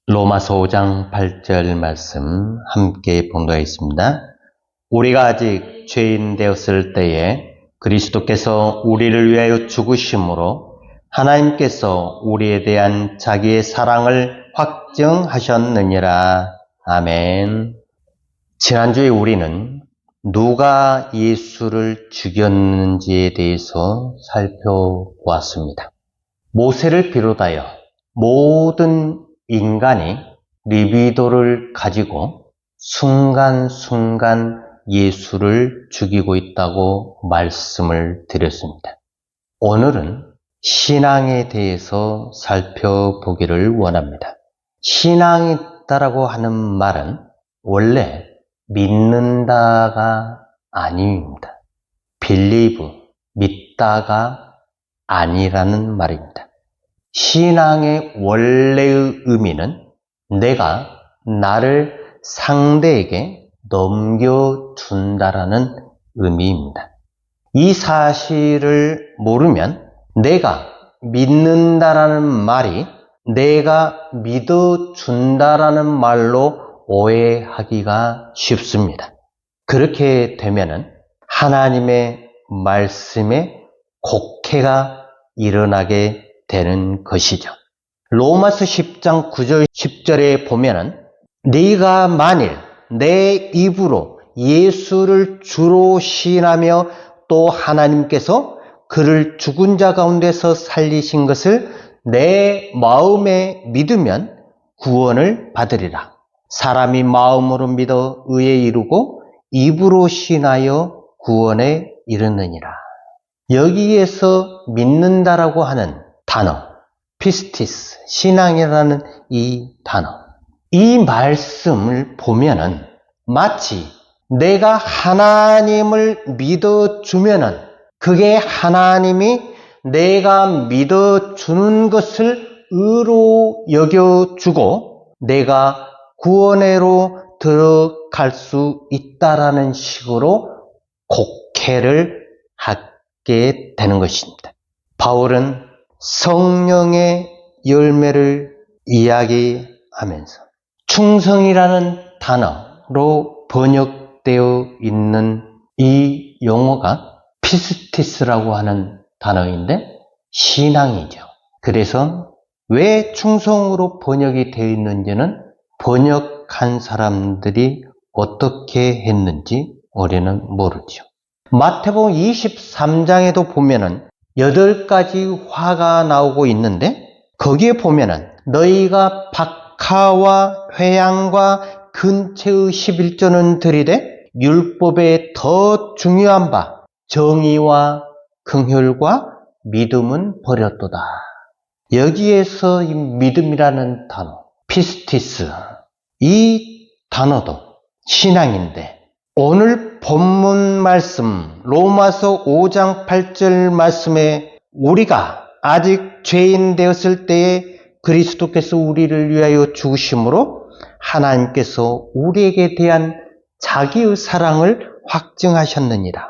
로마서 5장 8절 말씀 함께 봉독하겠습니다. 우리가 아직 죄인 되었을 때에 그리스도께서 우리를 위하여 죽으심으로 하나님께서 우리에 대한 자기의 사랑을 확증하셨느니라. 아멘. 지난주에 우리는 누가 예수를 죽였는지에 대해서 살펴보았습니다. 모세를 비롯하여 모든 인간이 리비도를 가지고 순간순간 예수를 죽이고 있다고 말씀을 드렸습니다. 오늘은 신앙에 대해서 살펴보기를 원합니다. 신앙이다라고 하는 말은 원래 믿는다가 아닙니다. believe, 믿다가 아니라는 말입니다. 신앙의 원래의 의미는 내가 나를 상대에게 넘겨준다라는 의미입니다. 이 사실을 모르면 내가 믿는다라는 말이 내가 믿어준다라는 말로 오해하기가 쉽습니다. 그렇게 되면은 하나님의 말씀에 곡해가 일어나게 되는 것이죠. 로마서 10장 9절 10절에 보면은 네가 만일 내 입으로 예수를 주로 시인하며 또 하나님께서 그를 죽은 자 가운데서 살리신 것을 내 마음에 믿으면 구원을 받으리라. 사람이 마음으로 믿어 의에 이르고 입으로 시인하여 구원에 이르느니라. 여기에서 믿는다라고 하는 단어, 피스티스, 신앙이라는 이 단어. 이 말씀을 보면은 마치 내가 하나님을 믿어주면은 그게 하나님이 내가 믿어주는 것을 의로 여겨주고 내가 구원회로 들어갈 수 있다라는 식으로 곡해를 하게 되는 것입니다. 바울은 성령의 열매를 이야기하면서 충성이라는 단어로 번역되어 있는 이 용어가 피스티스라고 하는 단어인데 신앙이죠. 그래서 왜 충성으로 번역이 되어 있는지는 번역한 사람들이 어떻게 했는지 우리는 모르죠. 마태복음 23장에도 보면은 8가지 화가 나오고 있는데 거기에 보면은 너희가 박하와 회양과 근체의 11조는 드리되 율법에 더 중요한 바 정의와 긍휼과 믿음은 버렸도다. 여기에서 이 믿음이라는 단어, 피스티스, 이 단어도 신앙인데 오늘 본문 말씀 로마서 5장 8절 말씀에 우리가 아직 죄인 되었을 때에 그리스도께서 우리를 위하여 죽으심으로 하나님께서 우리에게 대한 자기의 사랑을 확증하셨느니라.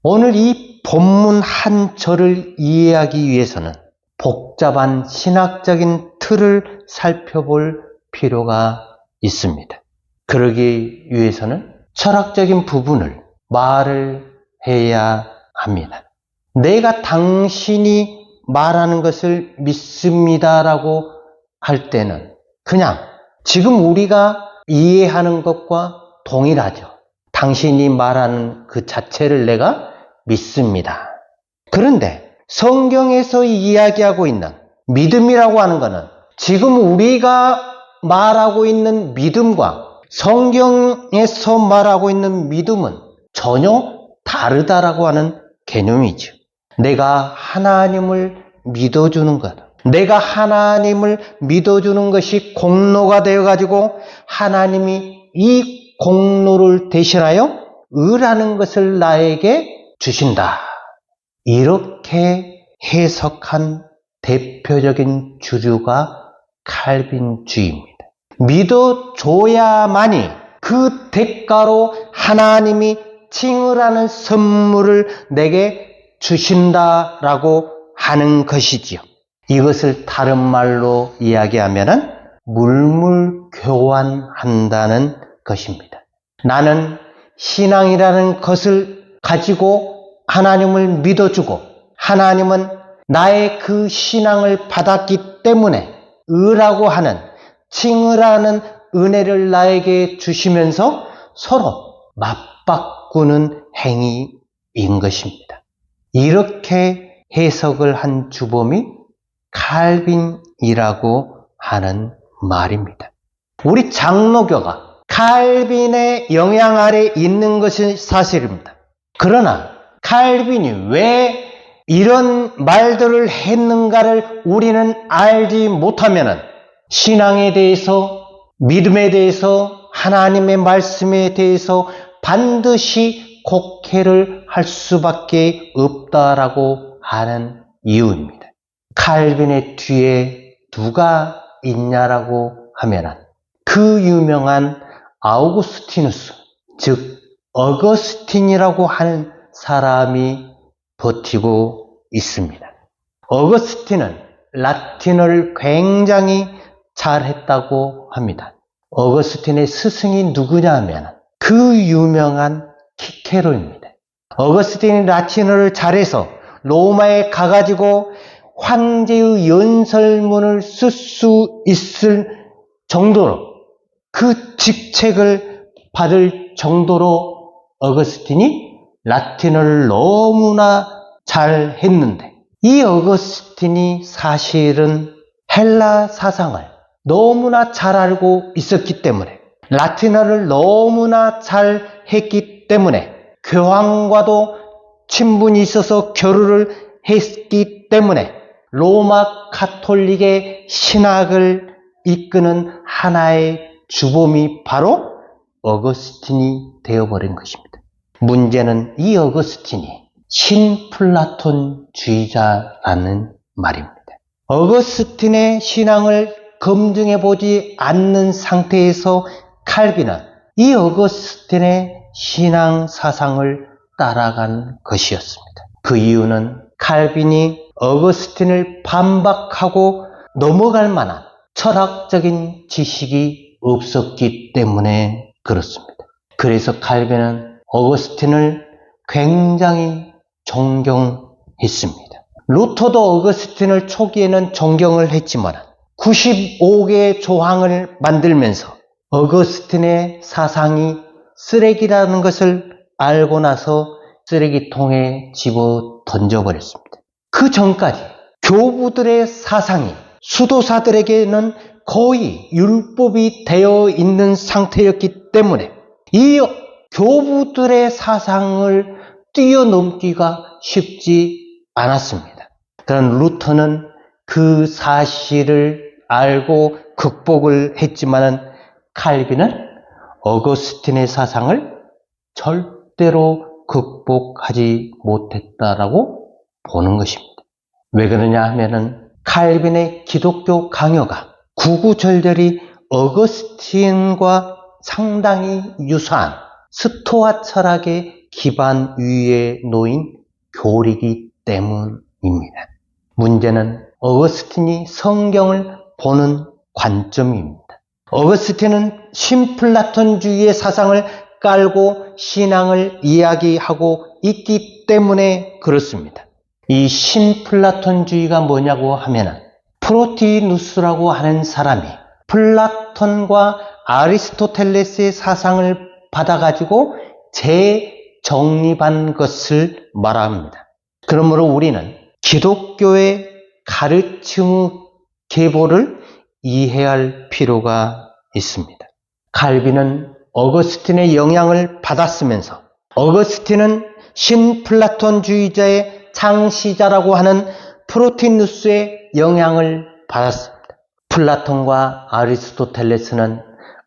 오늘 이 본문 한 절을 이해하기 위해서는 복잡한 신학적인 틀을 살펴볼 필요가 있습니다. 그러기 위해서는 철학적인 부분을 말을 해야 합니다. 내가 당신이 말하는 것을 믿습니다라고 할 때는 그냥 지금 우리가 이해하는 것과 동일하죠. 당신이 말하는 그 자체를 내가 믿습니다. 그런데 성경에서 이야기하고 있는 믿음이라고 하는 것은 지금 우리가 말하고 있는 믿음과 성경에서 말하고 있는 믿음은 전혀 다르다라고 하는 개념이죠. 내가 하나님을 믿어주는 것, 내가 하나님을 믿어주는 것이 공로가 되어가지고 하나님이 이 공로를 대신하여 의라는 것을 나에게 주신다. 이렇게 해석한 대표적인 주류가 칼빈주의입니다. 믿어줘야만이 그 대가로 하나님이 칭의라는 선물을 내게 주신다라고 하는 것이지요. 이것을 다른 말로 이야기하면은 물물 교환한다는 것입니다. 나는 신앙이라는 것을 가지고 하나님을 믿어주고 하나님은 나의 그 신앙을 받았기 때문에 의라고 하는 칭의라는 은혜를 나에게 주시면서 서로 맞바꾸는 행위인 것입니다. 이렇게 해석을 한 주범이 칼빈이라고 하는 말입니다. 우리 장로교가 칼빈의 영향 아래 있는 것이 사실입니다. 그러나 칼빈이 왜 이런 말들을 했는가를 우리는 알지 못하면 신앙에 대해서, 믿음에 대해서, 하나님의 말씀에 대해서 반드시 곡해를 할 수밖에 없다라고 하는 이유입니다. 칼빈의 뒤에 누가 있냐라고 하면 그 유명한 아우구스티누스, 즉 어거스틴이라고 하는 사람이 버티고 있습니다. 어거스틴은 라틴어를 굉장히 잘했다고 합니다. 어거스틴의 스승이 누구냐 하면 그 유명한 키케로입니다. 어거스틴이 라틴어를 잘해서 로마에 가가지고 황제의 연설문을 쓸 수 있을 정도로 그 직책을 받을 정도로 어거스틴이 라틴어를 너무나 잘 했는데 이 어거스틴이 사실은 헬라 사상을 너무나 잘 알고 있었기 때문에 라틴어를 너무나 잘 했기 때문에 교황과도 친분이 있어서 교류를 했기 때문에 로마 가톨릭의 신학을 이끄는 하나의 주범이 바로 어거스틴이 되어버린 것입니다. 문제는 이 어거스틴이 신플라톤주의자라는 말입니다. 어거스틴의 신앙을 검증해보지 않는 상태에서 칼빈은 이 어거스틴의 신앙 사상을 따라간 것이었습니다. 그 이유는 칼빈이 어거스틴을 반박하고 넘어갈 만한 철학적인 지식이 없었기 때문에 그렇습니다. 그래서 칼빈은 어거스틴을 굉장히 존경했습니다. 루터도 어거스틴을 초기에는 존경을 했지만 95개의 조항을 만들면서 어거스틴의 사상이 쓰레기라는 것을 알고 나서 쓰레기통에 집어 던져버렸습니다. 그 전까지 교부들의 사상이 수도사들에게는 거의 율법이 되어 있는 상태였기 때문에 이 교부들의 사상을 뛰어넘기가 쉽지 않았습니다. 그런 루터는 그 사실을 알고 극복을 했지만 칼빈은 어거스틴의 사상을 절대로 극복하지 못했다라고 보는 것입니다. 왜 그러냐 하면은 칼빈의 기독교 강요가 구구절절히 어거스틴과 상당히 유사한 스토아 철학의 기반 위에 놓인 교리이기 때문입니다. 문제는 어거스틴이 성경을 보는 관점입니다. 어거스틴은 신플라톤주의의 사상을 깔고 신앙을 이야기하고 있기 때문에 그렇습니다. 이 신플라톤주의가 뭐냐고 하면 프로티누스라고 하는 사람이 플라톤과 아리스토텔레스의 사상을 받아가지고 재정립한 것을 말합니다. 그러므로 우리는 기독교의 가르침의 계보를 이해할 필요가 있습니다. 칼빈은 어거스틴의 영향을 받았으면서 어거스틴은 신플라톤주의자의 창시자라고 하는 프로티누스의 영향을 받았습니다. 플라톤과 아리스토텔레스는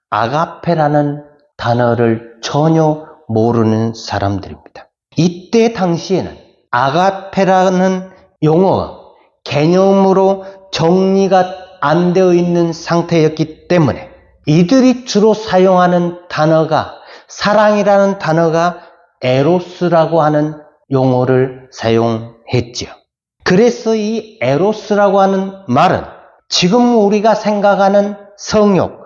아가페라는 단어를 전혀 모르는 사람들입니다. 이때 당시에는 아가페라는 용어가 개념으로 정리가 안 되어 있는 상태였기 때문에 이들이 주로 사용하는 단어가 사랑이라는 단어가 에로스라고 하는 용어를 사용했지요. 그래서 이 에로스라고 하는 말은 지금 우리가 생각하는 성욕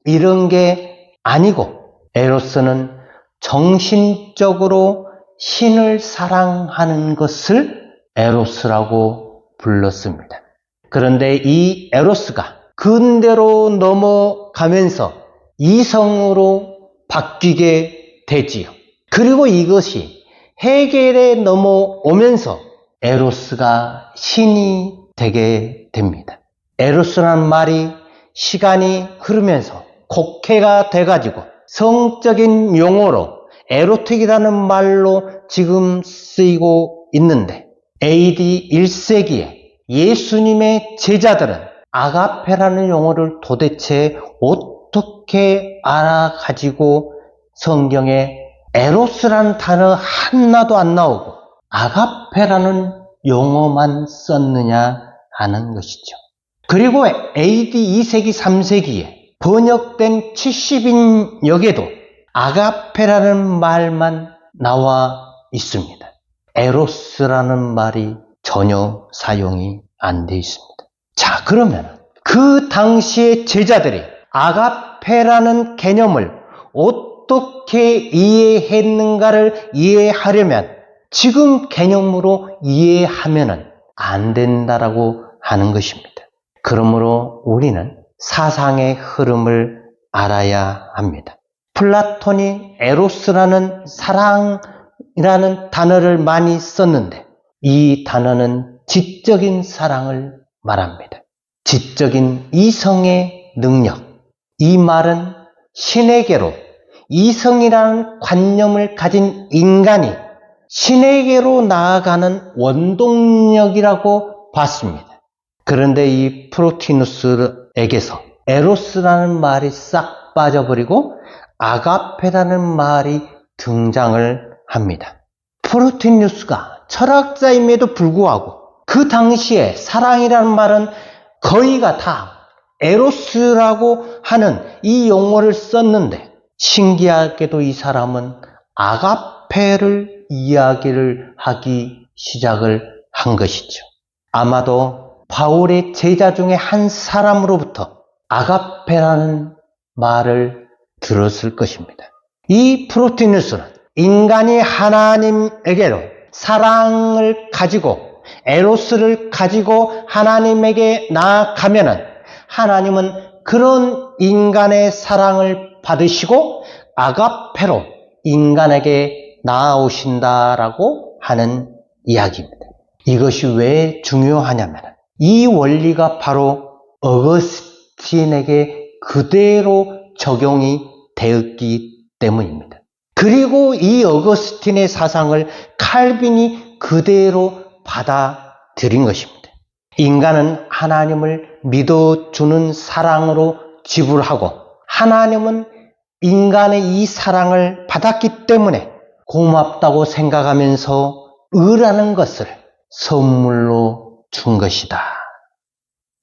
이런 게 아니고 에로스는 정신적으로 신을 사랑하는 것을 에로스라고 불렀습니다. 그런데 이 에로스가 근대로 넘어가면서 이성으로 바뀌게 되지요. 그리고 이것이 헤겔에 넘어오면서 에로스가 신이 되게 됩니다. 에로스라는 말이 시간이 흐르면서 곡해가 돼가지고 성적인 용어로 에로틱이라는 말로 지금 쓰이고 있는데 AD 1세기에 예수님의 제자들은 아가페라는 용어를 도대체 어떻게 알아가지고 성경에 에로스라는 단어 하나도 안 나오고 아가페라는 용어만 썼느냐 하는 것이죠. 그리고 AD 2세기 3세기에 번역된 70인역에도 아가페라는 말만 나와 있습니다. 에로스라는 말이 전혀 사용이 안 돼 있습니다. 자, 그러면 그 당시의 제자들이 아가페라는 개념을 어떻게 이해했는가를 이해하려면 지금 개념으로 이해하면 안 된다라고 하는 것입니다. 그러므로 우리는 사상의 흐름을 알아야 합니다. 플라톤이 에로스라는 사랑이라는 단어를 많이 썼는데 이 단어는 지적인 사랑을 말합니다. 지적인 이성의 능력. 이 말은 신에게로 이성이라는 관념을 가진 인간이 신에게로 나아가는 원동력이라고 봤습니다. 그런데 이 프로티누스에게서 에로스라는 말이 싹 빠져버리고 아가페라는 말이 등장을 합니다. 프로티누스가 철학자임에도 불구하고 그 당시에 사랑이라는 말은 거의가 다 에로스라고 하는 이 용어를 썼는데 신기하게도 이 사람은 아가페를 이야기를 하기 시작을 한 것이죠. 아마도 바울의 제자 중에 한 사람으로부터 아가페라는 말을 들었을 것입니다. 이 프로티누스는 인간이 하나님에게로 사랑을 가지고 에로스를 가지고 하나님에게 나아가면은 하나님은 그런 인간의 사랑을 받으시고 아가페로 인간에게 나아오신다라고 하는 이야기입니다. 이것이 왜 중요하냐면 이 원리가 바로 어거스틴에게 그대로 적용이 되었기 때문입니다. 그리고 이 어거스틴의 사상을 칼빈이 그대로 받아들인 것입니다. 인간은 하나님을 믿어주는 사랑으로 지불하고 하나님은 인간의 이 사랑을 받았기 때문에 고맙다고 생각하면서 의라는 것을 선물로 준 것이다.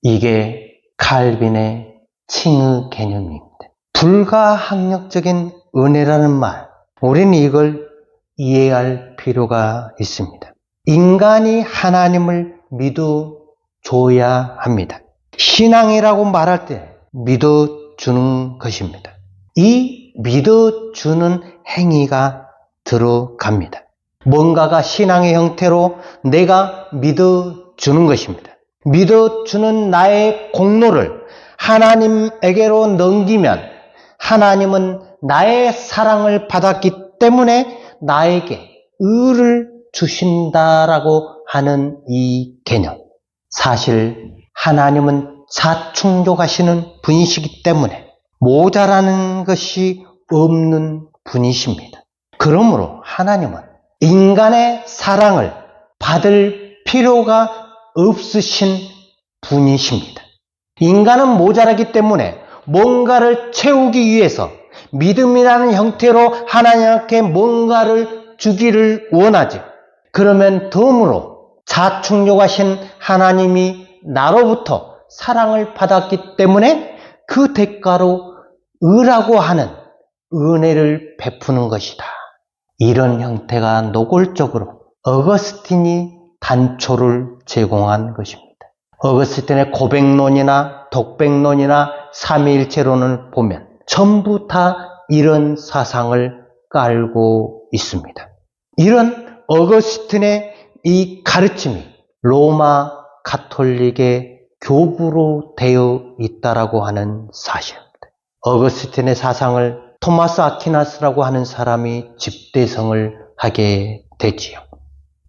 이게 칼빈의 칭의 개념입니다. 불가항력적인 은혜라는 말, 우리는 이걸 이해할 필요가 있습니다. 인간이 하나님을 믿어줘야 합니다. 신앙이라고 말할 때 믿어주는 것입니다. 이 믿어주는 행위가 들어갑니다. 뭔가가 신앙의 형태로 내가 믿어주는 것입니다. 믿어주는 나의 공로를 하나님에게로 넘기면 하나님은 나의 사랑을 받았기 때문에 나에게 의를 주신다라고 하는 이 개념. 사실 하나님은 자충족하시는 분이시기 때문에 모자라는 것이 없는 분이십니다. 그러므로 하나님은 인간의 사랑을 받을 필요가 없으신 분이십니다. 인간은 모자라기 때문에 뭔가를 채우기 위해서 믿음이라는 형태로 하나님께 뭔가를 주기를 원하죠. 그러면 덤으로 자충족하신 하나님이 나로부터 사랑을 받았기 때문에 그 대가로 의라고 하는 은혜를 베푸는 것이다. 이런 형태가 노골적으로 어거스틴이 단초를 제공한 것입니다. 어거스틴의 고백론이나 독백론이나 삼위일체론을 보면 전부 다 이런 사상을 깔고 있습니다. 이런 어거스틴의 이 가르침이 로마 가톨릭의 교부로 되어 있다라고 하는 사실입니다. 어거스틴의 사상을 토마스 아퀴나스라고 하는 사람이 집대성을 하게 되지요.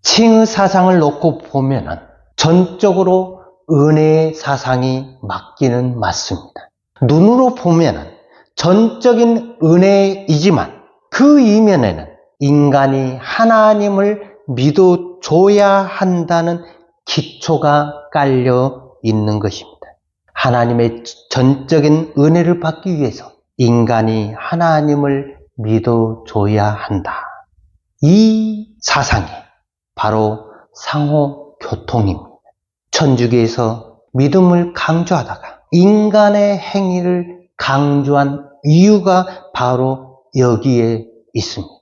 칭의 사상을 놓고 보면은 전적으로 은혜의 사상이 맞기는 맞습니다. 눈으로 보면은 전적인 은혜이지만 그 이면에는 인간이 하나님을 믿어줘야 한다는 기초가 깔려 있는 것입니다. 하나님의 전적인 은혜를 받기 위해서 인간이 하나님을 믿어줘야 한다. 이 사상이 바로 상호교통입니다. 천주교에서 믿음을 강조하다가 인간의 행위를 강조한 이유가 바로 여기에 있습니다.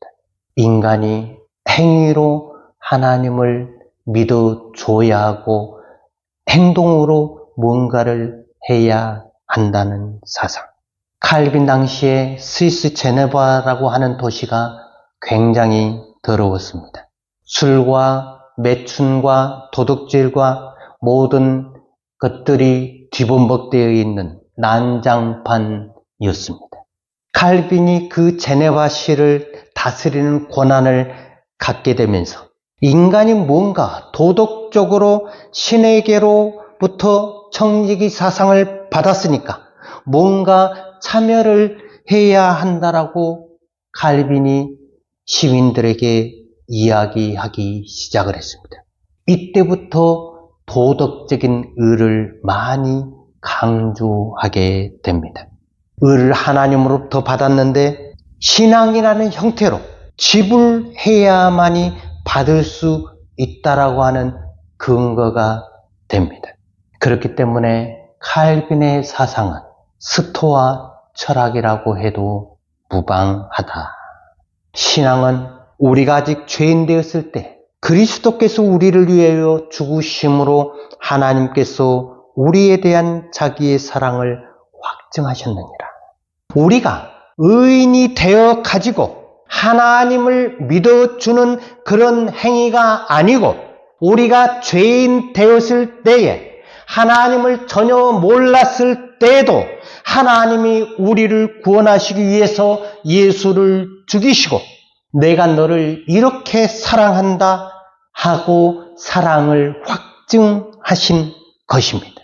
인간이 행위로 하나님을 믿어줘야 하고 행동으로 뭔가를 해야 한다는 사상. 칼빈 당시에 스위스 제네바라고 하는 도시가 굉장히 더러웠습니다. 술과 매춘과 도둑질과 모든 것들이 뒤범벅되어 있는 난장판이었습니다. 칼빈이 그 제네바시를 다스리는 권한을 갖게 되면서 인간이 뭔가 도덕적으로 신에게로부터 청지기 사상을 받았으니까 뭔가 참여를 해야 한다라고 칼빈이 시민들에게 이야기하기 시작을 했습니다. 이때부터 도덕적인 의를 많이 강조하게 됩니다. 의를 하나님으로부터 받았는데 신앙이라는 형태로 지불해야만이 받을 수 있다라고 하는 근거가 됩니다. 그렇기 때문에 칼빈의 사상은 스토아 철학이라고 해도 무방하다. 신앙은 우리가 아직 죄인 되었을 때 그리스도께서 우리를 위하여 죽으심으로 하나님께서 우리에 대한 자기의 사랑을 확증하셨느니라. 우리가 의인이 되어 가지고 하나님을 믿어주는 그런 행위가 아니고 우리가 죄인 되었을 때에 하나님을 전혀 몰랐을 때에도 하나님이 우리를 구원하시기 위해서 예수를 죽이시고 내가 너를 이렇게 사랑한다 하고 사랑을 확증하신 것입니다.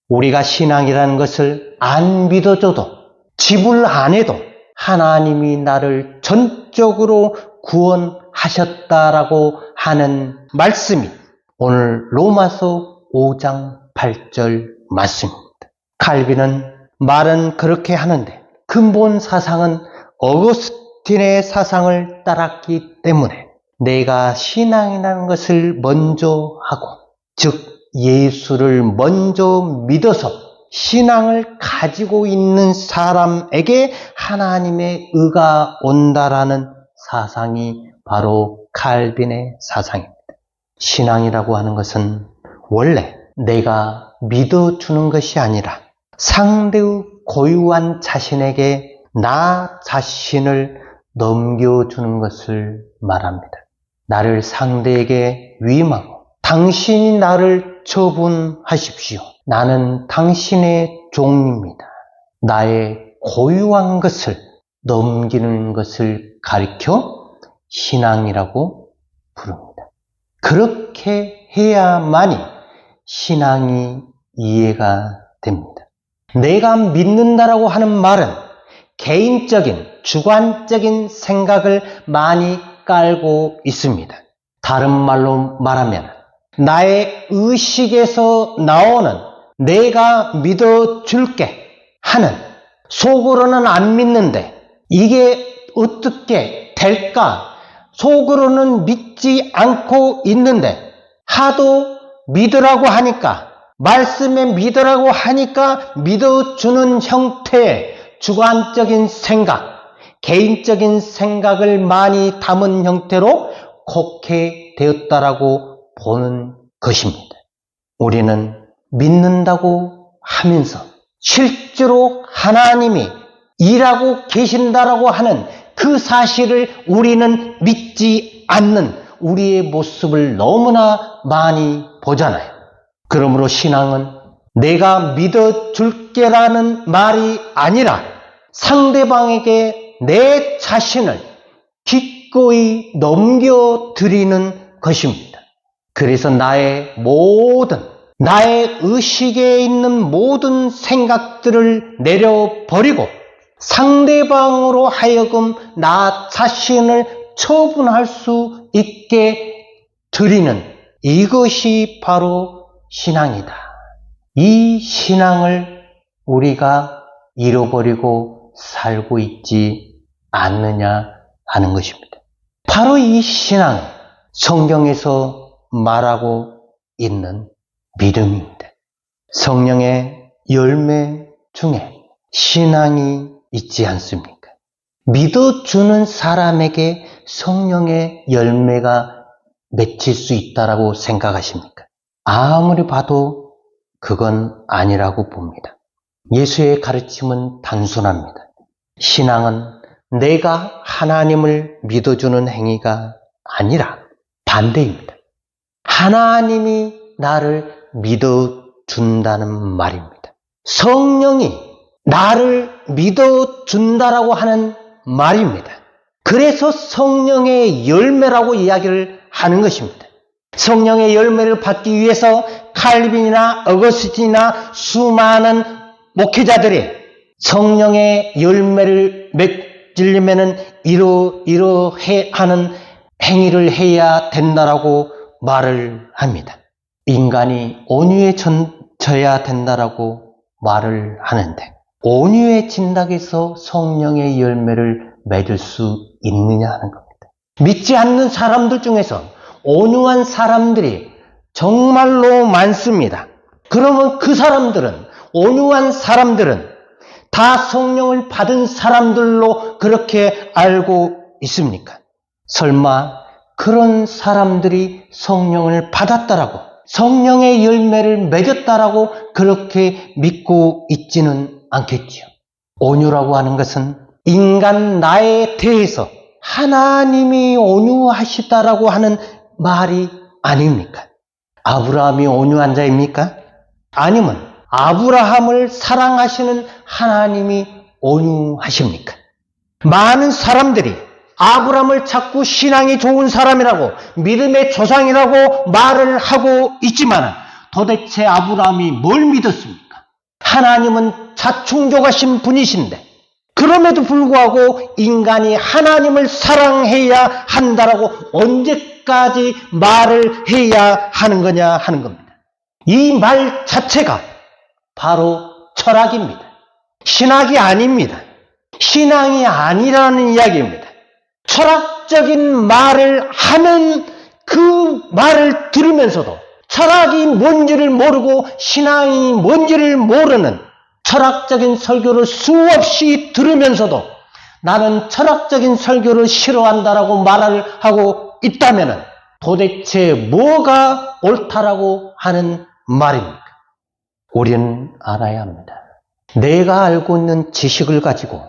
우리가 신앙이라는 것을 안 믿어줘도 지불 안 해도 하나님이 나를 전적으로 구원하셨다라고 하는 말씀이 오늘 로마서 5장 8절 말씀입니다. 칼빈은 말은 그렇게 하는데 근본 사상은 어거스틴의 사상을 따랐기 때문에 내가 신앙이라는 것을 먼저 하고 즉 예수를 먼저 믿어서 신앙을 가지고 있는 사람에게 하나님의 의가 온다라는 사상이 바로 칼빈의 사상입니다. 신앙이라고 하는 것은 원래 내가 믿어주는 것이 아니라 상대의 고유한 자신에게 나 자신을 넘겨주는 것을 말합니다. 나를 상대에게 위임하고 당신이 나를 처분하십시오. 나는 당신의 종입니다. 나의 고유한 것을 넘기는 것을 가리켜 신앙이라고 부릅니다. 그렇게 해야만이 신앙이 이해가 됩니다. 내가 믿는다라고 하는 말은 개인적인 주관적인 생각을 많이 깔고 있습니다. 다른 말로 말하면 나의 의식에서 나오는 내가 믿어줄게 하는 속으로는 안 믿는데 이게 어떻게 될까? 속으로는 믿지 않고 있는데 하도 믿으라고 하니까 말씀에 믿으라고 하니까 믿어주는 형태의 주관적인 생각, 개인적인 생각을 많이 담은 형태로 곡해되었다라고 보는 것입니다. 우리는 믿는다고 하면서 실제로 하나님이 일하고 계신다라고 하는 그 사실을 우리는 믿지 않는 우리의 모습을 너무나 많이 보잖아요. 그러므로 신앙은 내가 믿어줄게라는 말이 아니라 상대방에게 내 자신을 기꺼이 넘겨드리는 것입니다. 그래서 나의 의식에 있는 모든 생각들을 내려버리고 상대방으로 하여금 나 자신을 처분할 수 있게 드리는 이것이 바로 신앙이다. 이 신앙을 우리가 잃어버리고 살고 있지 않느냐 하는 것입니다. 바로 이 신앙은 성경에서 말하고 있는 믿음입니다. 성령의 열매 중에 신앙이 있지 않습니까? 믿어주는 사람에게 성령의 열매가 맺힐 수 있다라고 생각하십니까? 아무리 봐도 그건 아니라고 봅니다. 예수의 가르침은 단순합니다. 신앙은 내가 하나님을 믿어주는 행위가 아니라 반대입니다. 하나님이 나를 믿어준다는 말입니다. 성령이 나를 믿어준다라고 하는 말입니다. 그래서 성령의 열매라고 이야기를 하는 것입니다. 성령의 열매를 받기 위해서 칼빈이나 어거스틴이나 수많은 목회자들이 성령의 열매를 맺으려면 이러해 하는 행위를 해야 된다라고 말을 합니다. 인간이 온유해져야 된다라고 말을 하는데 온유해진다고 해서 성령의 열매를 맺을 수 있느냐 하는 겁니다. 믿지 않는 사람들 중에서 온유한 사람들이 정말로 많습니다. 그러면 그 사람들은, 온유한 사람들은 다 성령을 받은 사람들로 그렇게 알고 있습니까? 설마 그런 사람들이 성령을 받았다라고, 성령의 열매를 맺었다라고 그렇게 믿고 있지는 않겠지요. 온유라고 하는 것은 인간 나에 대해서 하나님이 온유하시다라고 하는 말이 아닙니까? 아브라함이 온유한 자입니까? 아니면 아브라함을 사랑하시는 하나님이 온유하십니까? 많은 사람들이 아브라함을 자꾸 신앙이 좋은 사람이라고, 믿음의 조상이라고 말을 하고 있지만 도대체 아브라함이 뭘 믿었습니까? 하나님은 자충족하신 분이신데 그럼에도 불구하고 인간이 하나님을 사랑해야 한다라고 언제까지 말을 해야 하는 거냐 하는 겁니다. 이 말 자체가 바로 철학입니다. 신학이 아닙니다. 신앙이 아니라는 이야기입니다. 철학적인 말을 하는 그 말을 들으면서도 철학이 뭔지를 모르고 신앙이 뭔지를 모르는 철학적인 설교를 수없이 들으면서도 나는 철학적인 설교를 싫어한다라고 말을 하고 있다면 도대체 뭐가 옳다라고 하는 말입니까? 우리는 알아야 합니다. 내가 알고 있는 지식을 가지고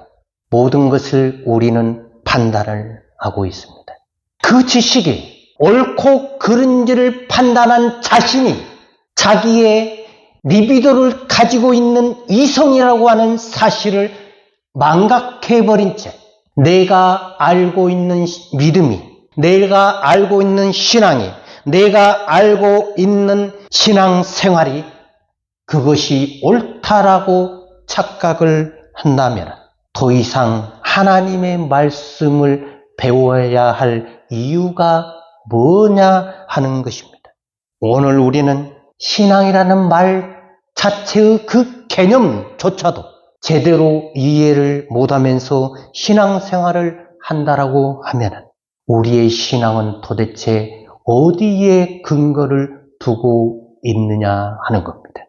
모든 것을 우리는 판단을 하고 있습니다. 그 지식이 옳고 그른지를 판단한 자신이 자기의 리비도를 가지고 있는 이성이라고 하는 사실을 망각해버린 채 내가 알고 있는 믿음이, 내가 알고 있는 신앙이, 내가 알고 있는 신앙생활이 그것이 옳다라고 착각을 한다면 더 이상 하나님의 말씀을 배워야 할 이유가 뭐냐 하는 것입니다. 오늘 우리는 신앙이라는 말 자체의 그 개념조차도 제대로 이해를 못하면서 신앙생활을 한다라고 하면 우리의 신앙은 도대체 어디에 근거를 두고 있느냐 하는 겁니다.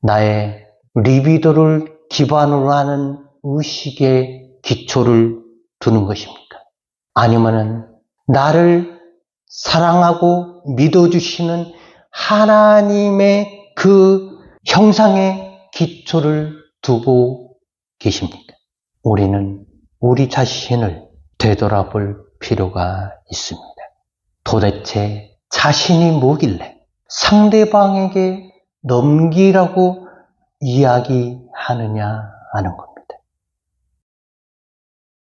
나의 리비도를 기반으로 하는 의식에 기초를 두는 것입니까? 아니면은 나를 사랑하고 믿어주시는 하나님의 그 형상에 기초를 두고 계십니까? 우리는 우리 자신을 되돌아볼 필요가 있습니다. 도대체 자신이 뭐길래 상대방에게 넘기라고 이야기하느냐 하는 겁니다.